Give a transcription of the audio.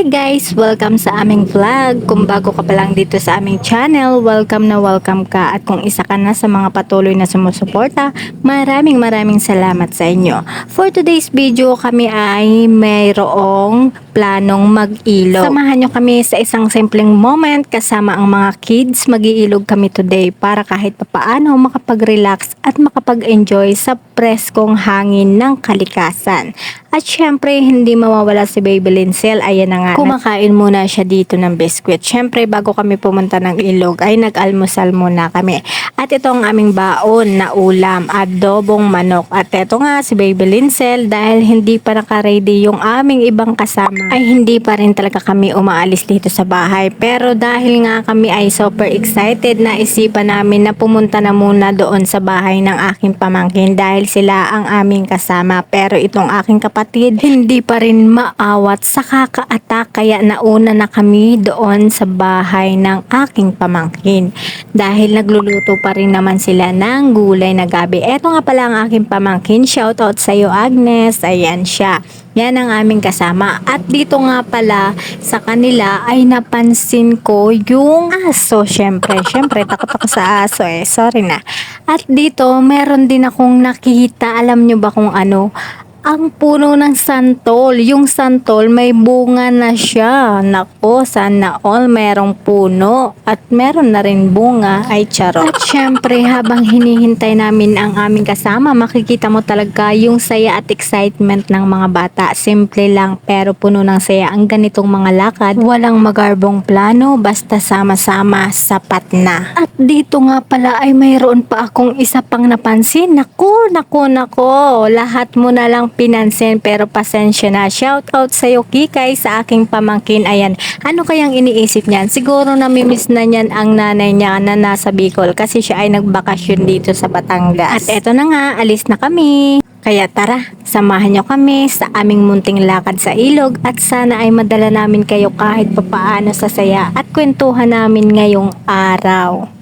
guys! Welcome sa aming vlog. Kung bago ka pa lang dito sa aming channel, welcome na welcome ka. At kung isa ka na sa mga patuloy na sumusuporta, maraming salamat sa inyo. For today's video, kami ay mayroong planong mag-ilog. Samahan nyo kami sa isang simpleng moment kasama ang mga kids. Mag-iilog kami today para kahit papaano makapag-relax at makapag-enjoy sa preskong hangin ng kalikasan. At syempre, hindi mawawala si Baby Lincel. Ayan na nga. Kumakain muna siya dito ng biskwit. Syempre, bago kami pumunta ng ilog, ay nag-almusal muna kami. At ito ang aming baon na ulam, adobong manok. At ito nga, si Baby Lincel, dahil hindi pa naka-ready yung aming ibang kasama, ay hindi pa rin talaga kami umaalis dito sa bahay. Pero dahil nga kami ay super excited, na isipan namin na pumunta na muna doon sa bahay ng aking pamangkin dahil sila ang aming kasama. Pero itong aking kapatid, hindi pa rin maawat sa kaka-attack, kaya nauna na kami doon sa bahay ng aking pamangkin dahil nagluluto pa rin naman sila ng gulay na gabi. Eto nga pala ang aking pamangkin, shoutout sa iyo Agnes. Ayan siya, yan ang aming kasama. At dito nga pala sa kanila ay napansin ko yung aso. Syempre takot ako sa aso sorry na. At dito meron din akong nakita, alam nyo ba kung ano? Ang puno ng santol. Yung santol may bunga na siya. Nako, sana all merong puno at meron na rin bunga. Ay charot. At syempre, habang hinihintay namin ang aming kasama, makikita mo talaga yung saya at excitement ng mga bata. Simple lang pero puno ng saya ang ganitong mga lakad. Walang magarbong plano, basta sama-sama, sapat na. At dito nga pala ay mayroon pa akong isa pang napansin. Nako. Lahat mo na lang pinansin pero pasensya na. Shout out sa iyo Kikay, sa aking pamangkin. Ayan, ano kayang iniisip niyan? Siguro namimiss na niyan ang nanay niya na nasa Bicol kasi siya ay nagbakasyon dito sa Batangas. At eto na nga, alis na kami. Kaya tara, samahan nyo kami sa aming munting lakad sa ilog at sana ay madala namin kayo kahit papaano sa saya at kwentuhan namin ngayong araw.